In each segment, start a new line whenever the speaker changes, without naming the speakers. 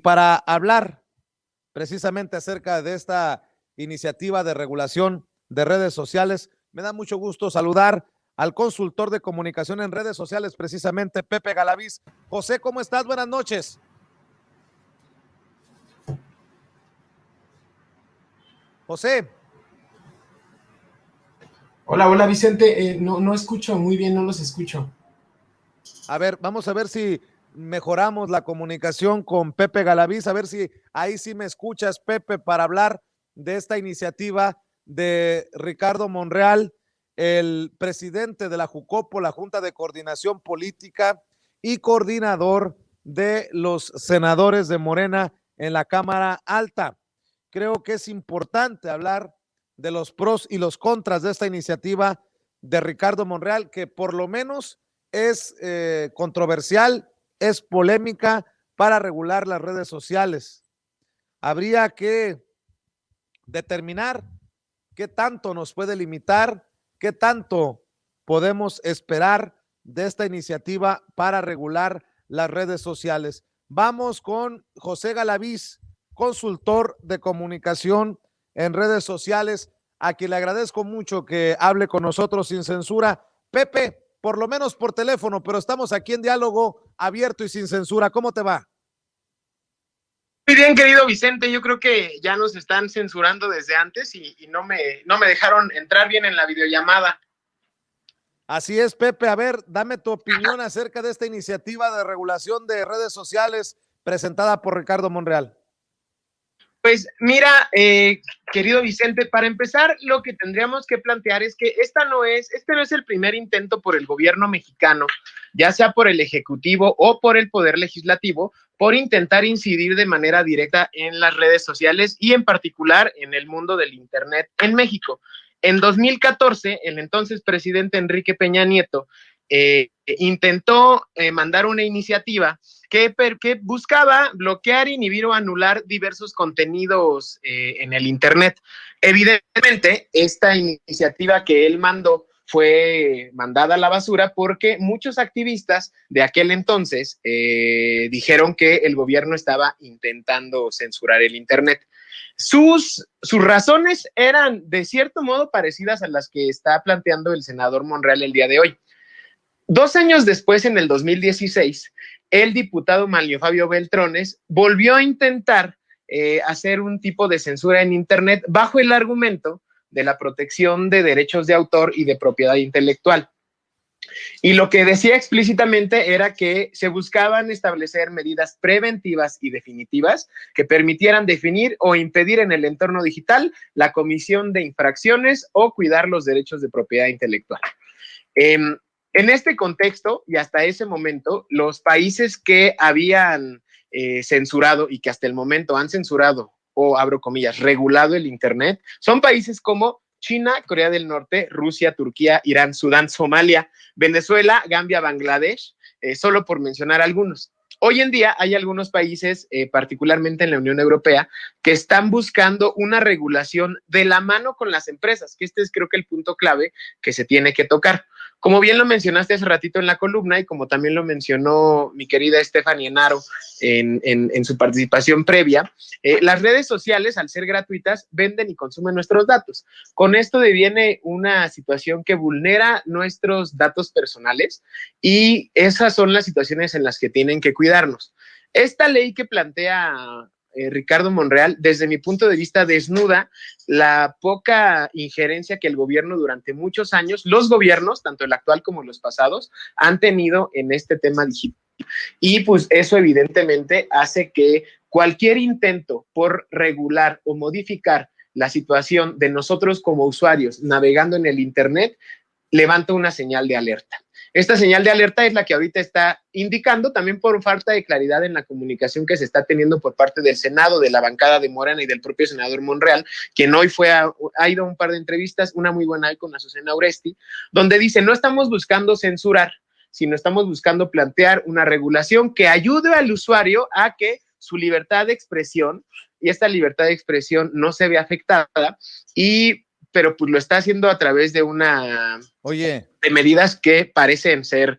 Para hablar precisamente acerca de esta iniciativa de regulación de redes sociales, me da mucho gusto saludar al consultor de comunicación en redes sociales, precisamente Pepe Galaviz. José, ¿cómo estás? Buenas noches. José.
Hola, hola Vicente, no escucho muy bien, no los escucho.
A ver, vamos a ver si mejoramos la comunicación con Pepe Galaviz, a ver si ahí sí me escuchas, Pepe, para hablar de esta iniciativa de Ricardo Monreal, el presidente de la JUCOPO, la Junta de Coordinación Política y coordinador de los senadores de Morena en la Cámara Alta. Creo que es importante hablar de los pros y los contras de esta iniciativa de Ricardo Monreal, que por lo menos es controversial, es polémica para regular las redes sociales. Habría que determinar qué tanto nos puede limitar, qué tanto podemos esperar de esta iniciativa para regular las redes sociales. Vamos con José Galaviz, consultor de comunicación en redes sociales, a quien le agradezco mucho que hable con nosotros sin censura. Pepe, por lo menos por teléfono, pero estamos aquí en diálogo abierto y sin censura. ¿Cómo te va?
Muy bien, querido Vicente, yo creo que ya nos están censurando desde antes y no me dejaron entrar bien en la videollamada.
Así es, Pepe. A ver, dame tu opinión acerca de esta iniciativa de regulación de redes sociales presentada por Ricardo Monreal.
Pues mira, querido Vicente, para empezar, lo que tendríamos que plantear es que este no es el primer intento por el gobierno mexicano, ya sea por el Ejecutivo o por el Poder Legislativo, por intentar incidir de manera directa en las redes sociales y en particular en el mundo del Internet en México. En 2014, el entonces presidente Enrique Peña Nieto intentó mandar una iniciativa que buscaba bloquear, inhibir o anular diversos contenidos en el Internet. Evidentemente, esta iniciativa que él mandó fue mandada a la basura porque muchos activistas de aquel entonces dijeron que el gobierno estaba intentando censurar el Internet. Sus razones eran de cierto modo parecidas a las que está planteando el senador Monreal el día de hoy. 2 años después, en el 2016, el diputado Manlio Fabio Beltrones volvió a intentar hacer un tipo de censura en Internet bajo el argumento de la protección de derechos de autor y de propiedad intelectual. Y lo que decía explícitamente era que se buscaban establecer medidas preventivas y definitivas que permitieran definir o impedir en el entorno digital la comisión de infracciones o cuidar los derechos de propiedad intelectual. En este contexto y hasta ese momento, los países que habían censurado y que hasta el momento han censurado o, abro comillas, regulado el Internet, son países como China, Corea del Norte, Rusia, Turquía, Irán, Sudán, Somalia, Venezuela, Gambia, Bangladesh, solo por mencionar algunos. Hoy en día hay algunos países, particularmente en la Unión Europea, que están buscando una regulación de la mano con las empresas, que este es creo que el punto clave que se tiene que tocar. Como bien lo mencionaste hace ratito en la columna y como también lo mencionó mi querida Stephanie Enaro en su participación previa, las redes sociales, al ser gratuitas, venden y consumen nuestros datos. Con esto deviene una situación que vulnera nuestros datos personales y esas son las situaciones en las que tienen que cuidarnos. Esta ley que plantea Ricardo Monreal, desde mi punto de vista, desnuda la poca injerencia que el gobierno durante muchos años, los gobiernos, tanto el actual como los pasados, han tenido en este tema digital. Y pues eso evidentemente hace que cualquier intento por regular o modificar la situación de nosotros como usuarios navegando en el Internet levanta una señal de alerta. Esta señal de alerta es la que ahorita está indicando, también por falta de claridad en la comunicación que se está teniendo por parte del Senado, de la bancada de Morena y del propio senador Monreal, quien hoy ha ido a un par de entrevistas, una muy buena con Azucena Oresti, donde dice, no estamos buscando censurar, sino estamos buscando plantear una regulación que ayude al usuario a que su libertad de expresión, y esta libertad de expresión no se ve afectada, pero pues lo está haciendo a través de de medidas que parecen ser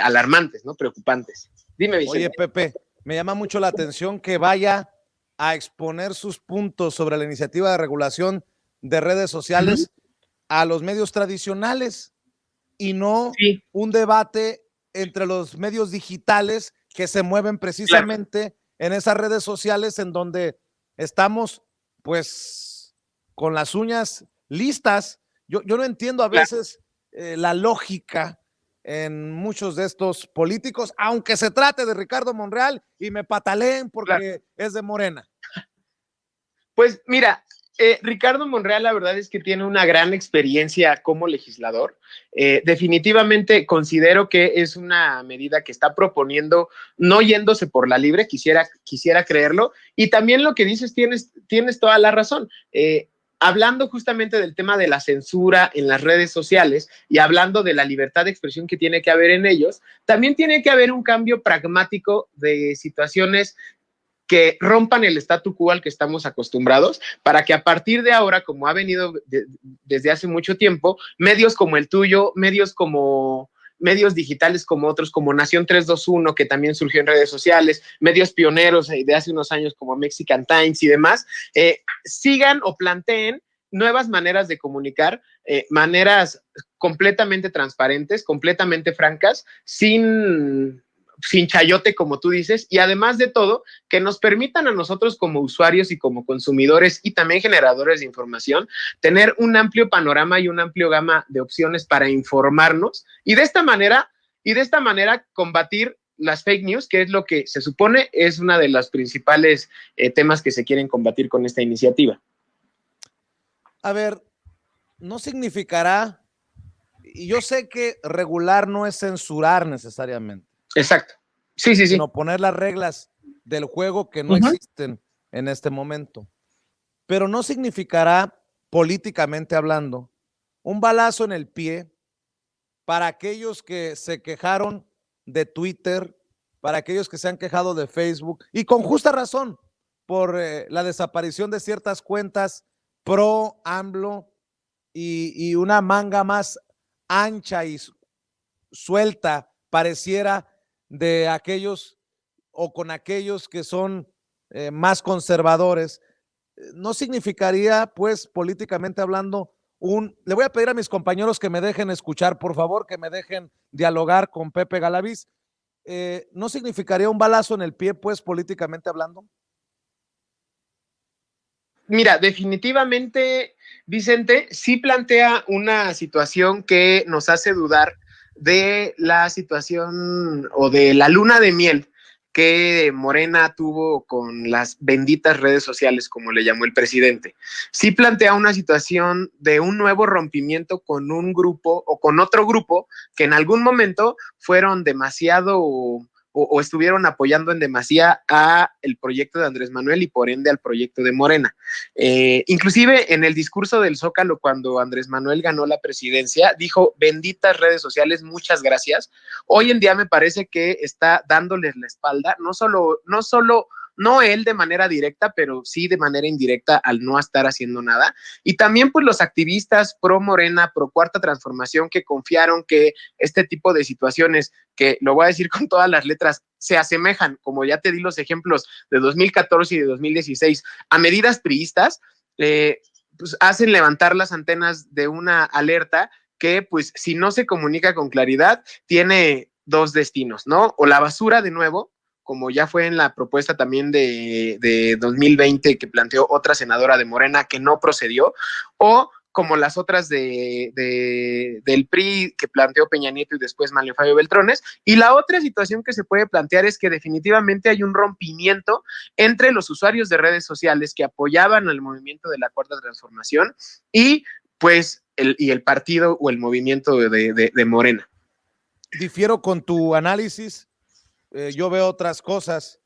alarmantes, ¿no? Preocupantes. Dime, Vicente.
Oye, Pepe, me llama mucho la atención que vaya a exponer sus puntos sobre la iniciativa de regulación de redes sociales a los medios tradicionales y no un debate entre los medios digitales que se mueven precisamente en esas redes sociales en donde estamos pues con las uñas listas. Yo no entiendo a veces la lógica en muchos de estos políticos, aunque se trate de Ricardo Monreal y me pataleen porque es de Morena.
Pues mira, Ricardo Monreal la verdad es que tiene una gran experiencia como legislador. Definitivamente considero que es una medida que está proponiendo, no yéndose por la libre, quisiera creerlo. Y también lo que dices, tienes toda la razón. Hablando justamente del tema de la censura en las redes sociales y hablando de la libertad de expresión que tiene que haber en ellos, también tiene que haber un cambio pragmático de situaciones que rompan el statu quo al que estamos acostumbrados, para que a partir de ahora, como ha venido desde hace mucho tiempo, medios como el tuyo, medios digitales como otros, como Nación 321, que también surgió en redes sociales, medios pioneros de hace unos años como Mexican Times y demás, sigan o planteen nuevas maneras de comunicar, maneras completamente transparentes, completamente francas, sin chayote, como tú dices, y además de todo, que nos permitan a nosotros como usuarios y como consumidores y también generadores de información, tener un amplio panorama y un amplio gama de opciones para informarnos y de esta manera combatir las fake news, que es lo que se supone es una de los principales temas que se quieren combatir con esta iniciativa.
A ver, no significará, y yo sé que regular no es censurar necesariamente.
Exacto. Sí.
Sino poner las reglas del juego que no existen en este momento. Pero no significará, políticamente hablando, un balazo en el pie para aquellos que se quejaron de Twitter, para aquellos que se han quejado de Facebook, y con justa razón, por la desaparición de ciertas cuentas pro AMLO y una manga más ancha y suelta, pareciera, de aquellos o con aquellos que son más conservadores. No significaría, pues, políticamente hablando, le voy a pedir a mis compañeros que me dejen escuchar, por favor, que me dejen dialogar con Pepe Galaviz. ¿No significaría un balazo en el pie, pues, políticamente hablando?
Mira, definitivamente, Vicente, sí plantea una situación que nos hace dudar de la situación o de la luna de miel que Morena tuvo con las benditas redes sociales, como le llamó el presidente. Sí plantea una situación de un nuevo rompimiento con un grupo o con otro grupo que en algún momento fueron demasiado o estuvieron apoyando en demasía a el proyecto de Andrés Manuel y por ende al proyecto de Morena. Inclusive en el discurso del Zócalo, cuando Andrés Manuel ganó la presidencia, dijo: benditas redes sociales, muchas gracias. Hoy en día me parece que está dándoles la espalda, no él de manera directa, pero sí de manera indirecta al no estar haciendo nada. Y también pues los activistas pro Morena, pro Cuarta Transformación, que confiaron que este tipo de situaciones, que lo voy a decir con todas las letras, se asemejan, como ya te di los ejemplos de 2014 y de 2016, a medidas priistas, pues hacen levantar las antenas de una alerta que pues si no se comunica con claridad, tiene dos destinos, ¿no? O la basura de nuevo, como ya fue en la propuesta también de 2020 que planteó otra senadora de Morena que no procedió, o como las otras del PRI que planteó Peña Nieto y después Manlio Fabio Beltrones. Y la otra situación que se puede plantear es que definitivamente hay un rompimiento entre los usuarios de redes sociales que apoyaban al movimiento de la Cuarta Transformación y pues el partido o el movimiento de Morena.
Difiero con tu análisis. Yo veo otras cosas,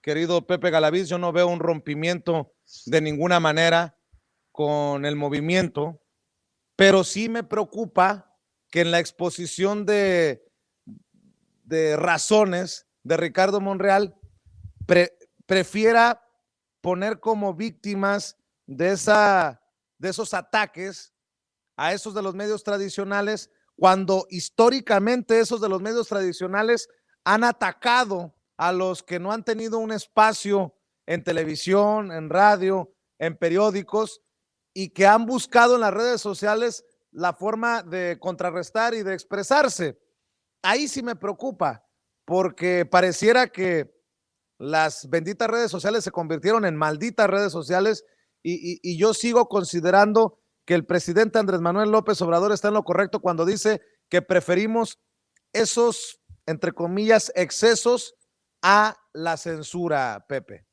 querido Pepe Galaviz. Yo no veo un rompimiento de ninguna manera con el movimiento, pero sí me preocupa que en la exposición de razones de Ricardo Monreal prefiera poner como víctimas de esos ataques a esos de los medios tradicionales, cuando históricamente esos de los medios tradicionales han atacado a los que no han tenido un espacio en televisión, en radio, en periódicos, y que han buscado en las redes sociales la forma de contrarrestar y de expresarse. Ahí sí me preocupa, porque pareciera que las benditas redes sociales se convirtieron en malditas redes sociales, y yo sigo considerando que el presidente Andrés Manuel López Obrador está en lo correcto cuando dice que preferimos esos, entre comillas, excesos a la censura, Pepe.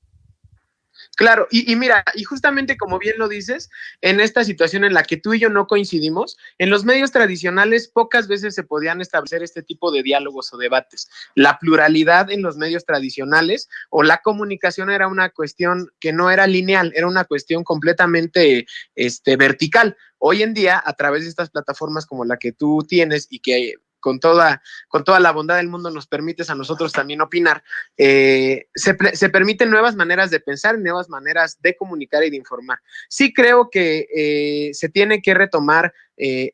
Claro, y mira, y justamente como bien lo dices, en esta situación en la que tú y yo no coincidimos, en los medios tradicionales pocas veces se podían establecer este tipo de diálogos o debates. La pluralidad en los medios tradicionales o la comunicación era una cuestión que no era lineal, era una cuestión completamente vertical. Hoy en día, a través de estas plataformas como la que tú tienes y que con toda la bondad del mundo nos permites a nosotros también opinar, se permiten nuevas maneras de pensar, nuevas maneras de comunicar y de informar. Sí creo que se tiene que retomar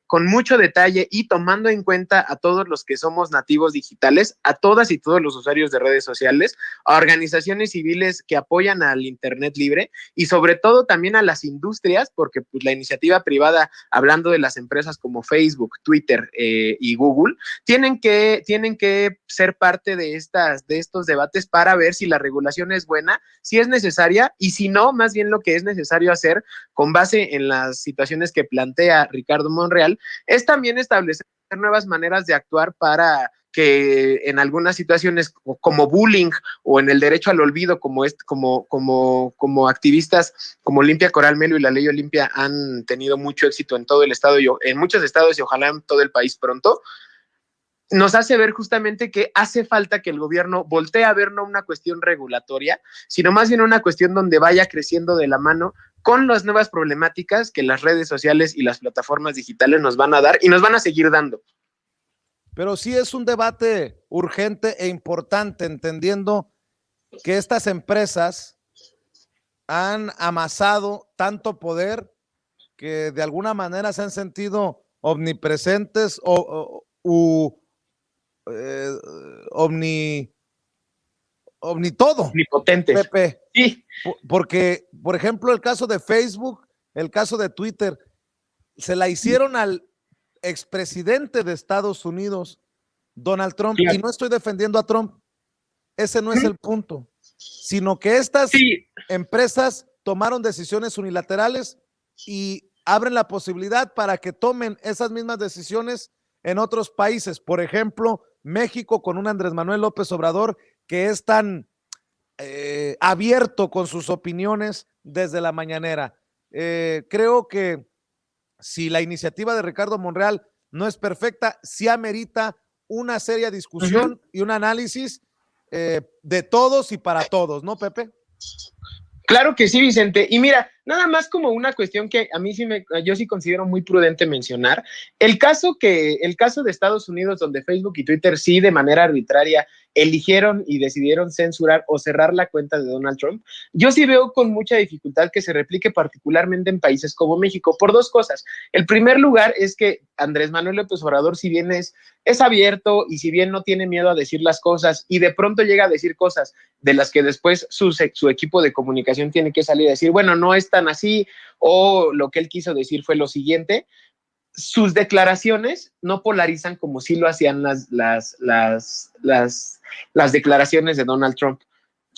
con mucho detalle y tomando en cuenta a todos los que somos nativos digitales, a todas y todos los usuarios de redes sociales, a organizaciones civiles que apoyan al Internet libre y sobre todo también a las industrias, porque pues, la iniciativa privada, hablando de las empresas como Facebook, Twitter y Google, tienen que ser parte de estos debates para ver si la regulación es buena, si es necesaria y si no, más bien lo que es necesario hacer con base en las situaciones que plantea Ricardo Monreal, es también establecer nuevas maneras de actuar para que en algunas situaciones como bullying o en el derecho al olvido como activistas como Olimpia Coral Melo y la Ley Olimpia han tenido mucho éxito en todo el estado, en muchos estados y ojalá en todo el país pronto, nos hace ver justamente que hace falta que el gobierno voltee a ver no una cuestión regulatoria, sino más bien una cuestión donde vaya creciendo de la mano con las nuevas problemáticas que las redes sociales y las plataformas digitales nos van a dar y nos van a seguir dando.
Pero sí es un debate urgente e importante, entendiendo que estas empresas han amasado tanto poder que de alguna manera se han sentido omnipresentes omnitodo.
Omnipotentes.
Pepe.
Sí.
Porque, por ejemplo, el caso de Facebook, el caso de Twitter, se la hicieron al expresidente de Estados Unidos, Donald Trump, y no estoy defendiendo a Trump, ese no es el punto, sino que estas empresas tomaron decisiones unilaterales y abren la posibilidad para que tomen esas mismas decisiones en otros países. Por ejemplo, México con un Andrés Manuel López Obrador que es tan abierto con sus opiniones desde la mañanera. Creo que si la iniciativa de Ricardo Monreal no es perfecta, sí amerita una seria discusión y un análisis de todos y para todos, ¿no, Pepe?
Claro que sí, Vicente. Y mira, nada más como una cuestión que a mí yo sí considero muy prudente mencionar, el caso de Estados Unidos, donde Facebook y Twitter sí de manera arbitraria eligieron y decidieron censurar o cerrar la cuenta de Donald Trump, yo sí veo con mucha dificultad que se replique particularmente en países como México, por dos cosas. El primer lugar es que Andrés Manuel López Obrador, si bien es abierto y si bien no tiene miedo a decir las cosas y de pronto llega a decir cosas de las que después su equipo de comunicación tiene que salir a decir, bueno, no es tan así, o lo que él quiso decir fue lo siguiente, sus declaraciones no polarizan como sí lo hacían las declaraciones de Donald Trump.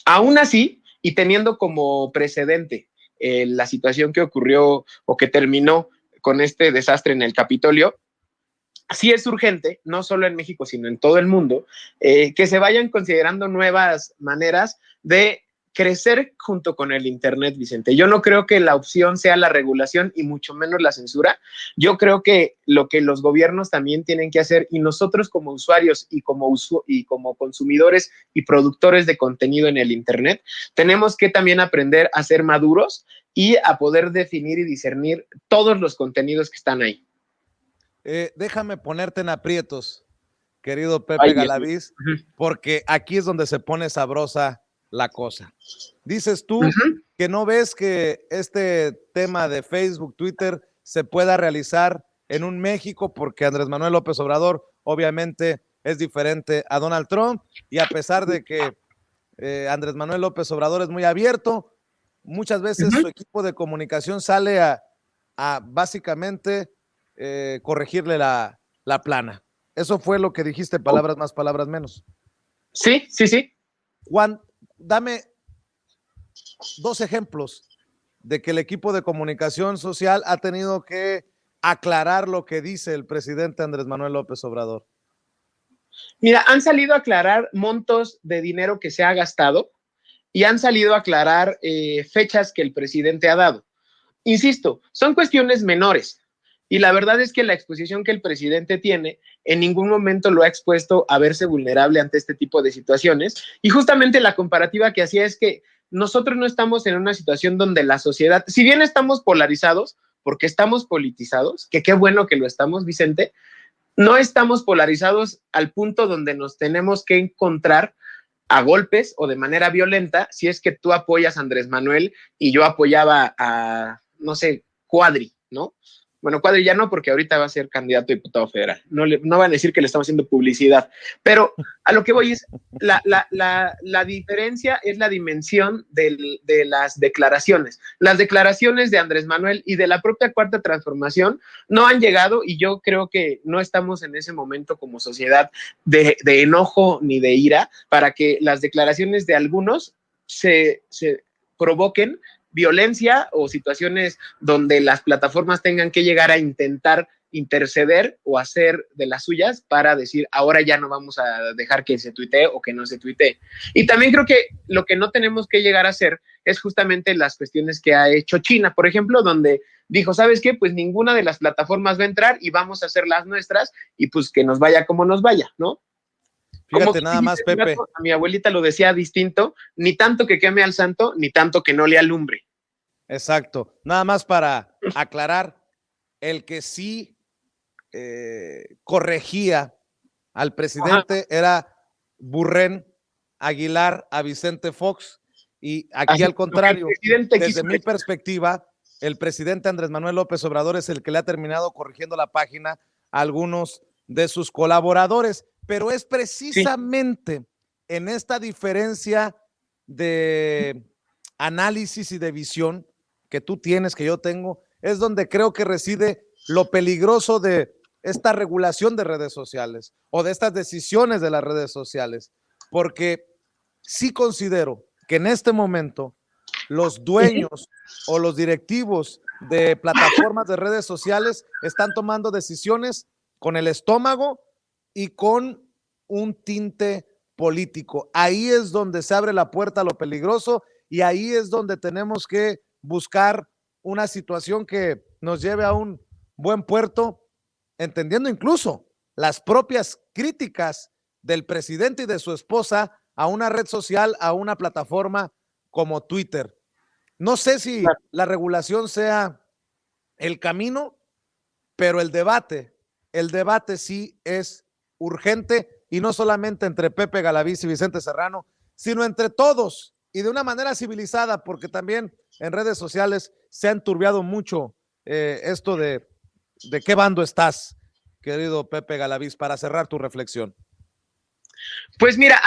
Aún así, y teniendo como precedente la situación que ocurrió o que terminó con este desastre en el Capitolio, sí es urgente, no solo en México, sino en todo el mundo, que se vayan considerando nuevas maneras de crecer junto con el Internet, Vicente. Yo no creo que la opción sea la regulación y mucho menos la censura. Yo creo que lo que los gobiernos también tienen que hacer y nosotros como usuarios y como consumidores y productores de contenido en el Internet, tenemos que también aprender a ser maduros y a poder definir y discernir todos los contenidos que están ahí.
Déjame ponerte en aprietos, querido Pepe Galaviz, porque aquí es donde se pone sabrosa la cosa. Dices tú que no ves que este tema de Facebook, Twitter se pueda realizar en un México porque Andrés Manuel López Obrador obviamente es diferente a Donald Trump y a pesar de que Andrés Manuel López Obrador es muy abierto. Muchas veces su equipo de comunicación sale a básicamente corregirle la plana. Eso fue lo que dijiste, palabras más, palabras menos.
Sí, sí, sí.
Juan, dame 2 ejemplos de que el equipo de comunicación social ha tenido que aclarar lo que dice el presidente Andrés Manuel López Obrador.
Mira, han salido a aclarar montos de dinero que se ha gastado y han salido a aclarar fechas que el presidente ha dado. Insisto, son cuestiones menores y la verdad es que la exposición que el presidente tiene en ningún momento lo ha expuesto a verse vulnerable ante este tipo de situaciones, y justamente la comparativa que hacía es que nosotros no estamos en una situación donde la sociedad, si bien estamos polarizados, porque estamos politizados, que qué bueno que lo estamos, Vicente, no estamos polarizados al punto donde nos tenemos que encontrar a golpes o de manera violenta si es que tú apoyas a Andrés Manuel y yo apoyaba a, no sé, Cuadri, ¿no? Bueno, Cuadri ya no, porque ahorita va a ser candidato a diputado federal. No van a decir que le estamos haciendo publicidad, pero a lo que voy es, la diferencia es la dimensión de las declaraciones. Las declaraciones de Andrés Manuel y de la propia Cuarta Transformación no han llegado, y yo creo que no estamos en ese momento como sociedad de enojo ni de ira para que las declaraciones de algunos se provoquen violencia o situaciones donde las plataformas tengan que llegar a intentar interceder o hacer de las suyas para decir ahora ya no vamos a dejar que se tuitee o que no se tuitee. Y también creo que lo que no tenemos que llegar a hacer es justamente las cuestiones que ha hecho China, por ejemplo, donde dijo, ¿sabes qué? Pues ninguna de las plataformas va a entrar y vamos a hacer las nuestras y pues que nos vaya como nos vaya, ¿no?
Fíjate nada más, Pepe.
A mi abuelita lo decía distinto, ni tanto que queme al santo, ni tanto que no le alumbre.
Exacto. Nada más para aclarar, el que sí corregía al presidente era Burren Aguilar a Vicente Fox, y aquí al contrario, desde mi perspectiva, el presidente Andrés Manuel López Obrador es el que le ha terminado corrigiendo la página a algunos de sus colaboradores, pero es precisamente en esta diferencia de análisis y de visión que tú tienes, que yo tengo, es donde creo que reside lo peligroso de esta regulación de redes sociales o de estas decisiones de las redes sociales, porque sí considero que en este momento los dueños o los directivos de plataformas de redes sociales están tomando decisiones con el estómago y con un tinte político. Ahí es donde se abre la puerta a lo peligroso, y ahí es donde tenemos que buscar una situación que nos lleve a un buen puerto, entendiendo incluso las propias críticas del presidente y de su esposa a una red social, a una plataforma como Twitter. No sé si la regulación sea el camino, pero el debate sí es urgente, y no solamente entre Pepe Galaviz y Vicente Serrano, sino entre todos y de una manera civilizada, porque también en redes sociales se ha enturbiado mucho esto de qué bando estás, querido Pepe Galaviz, para cerrar tu reflexión.
Pues mira,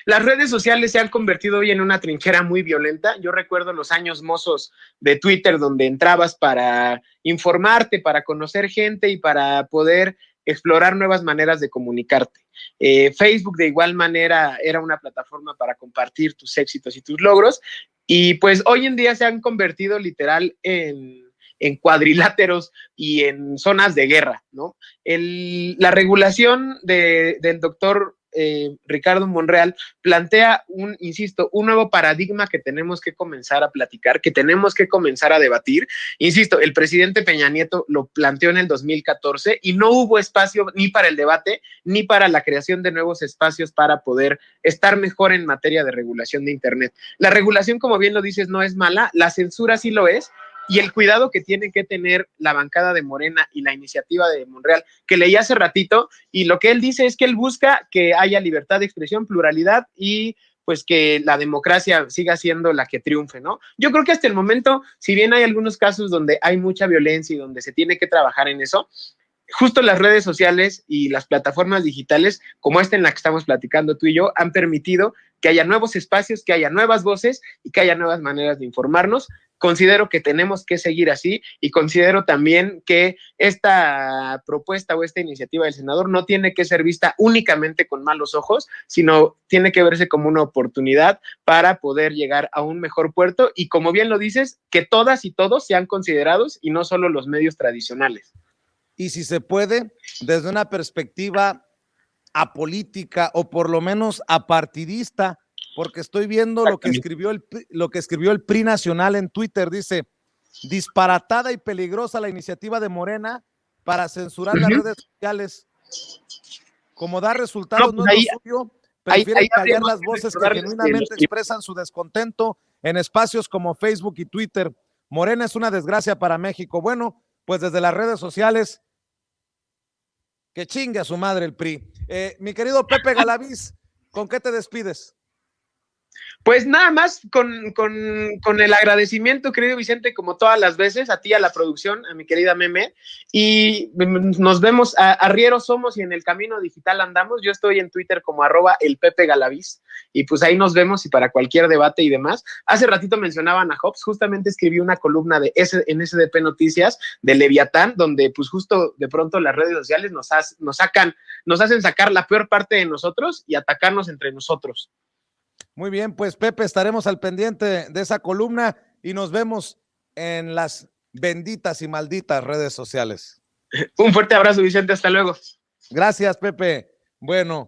las redes sociales se han convertido hoy en una trinchera muy violenta. Yo recuerdo los años mozos de Twitter, donde entrabas para informarte, para conocer gente y para poder explorar nuevas maneras de comunicarte. Facebook de igual manera era una plataforma para compartir tus éxitos y tus logros, y pues hoy en día se han convertido literal en cuadriláteros y en zonas de guerra, ¿no? La regulación del doctor Ricardo Monreal plantea insisto, un nuevo paradigma que tenemos que comenzar a platicar, que tenemos que comenzar a debatir. Insisto, el presidente Peña Nieto lo planteó en el 2014 y no hubo espacio ni para el debate, ni para la creación de nuevos espacios para poder estar mejor en materia de regulación de Internet. La regulación, como bien lo dices, no es mala, la censura sí lo es, y el cuidado que tiene que tener la bancada de Morena y la iniciativa de Monreal, que leí hace ratito, y lo que él dice es que él busca que haya libertad de expresión, pluralidad, y pues que la democracia siga siendo la que triunfe, ¿no? Yo creo que hasta el momento, si bien hay algunos casos donde hay mucha violencia y donde se tiene que trabajar en eso, justo las redes sociales y las plataformas digitales, como esta en la que estamos platicando tú y yo, han permitido que haya nuevos espacios, que haya nuevas voces y que haya nuevas maneras de informarnos. Considero que tenemos que seguir así y considero también que esta propuesta o esta iniciativa del senador no tiene que ser vista únicamente con malos ojos, sino tiene que verse como una oportunidad para poder llegar a un mejor puerto y, como bien lo dices, que todas y todos sean considerados y no solo los medios tradicionales.
Y si se puede, desde una perspectiva apolítica o por lo menos apartidista, porque estoy viendo lo que escribió el PRI Nacional en Twitter. Dice: disparatada y peligrosa la iniciativa de Morena para censurar las redes sociales. Como da resultados no es lo suyo, prefieren callar las voces que genuinamente expresan su descontento en espacios como Facebook y Twitter. Morena es una desgracia para México. Bueno, pues desde las redes sociales, que chingue a su madre el PRI. Mi querido Pepe Galaviz, ¿con qué te despides?
Pues nada más con el agradecimiento, querido Vicente, como todas las veces, a ti, a la producción, a mi querida Meme, y nos vemos, arrieros somos y en el camino digital andamos. Yo estoy en Twitter como @elpepegalaviz, y pues ahí nos vemos y para cualquier debate y demás. Hace ratito mencionaban a Hobbes, justamente escribí una columna en SDP Noticias de Leviatán, donde pues justo de pronto las redes sociales nos hacen sacar la peor parte de nosotros y atacarnos entre nosotros.
Muy bien, pues Pepe, estaremos al pendiente de esa columna y nos vemos en las benditas y malditas redes sociales.
Un fuerte abrazo, Vicente, hasta luego.
Gracias, Pepe. Bueno.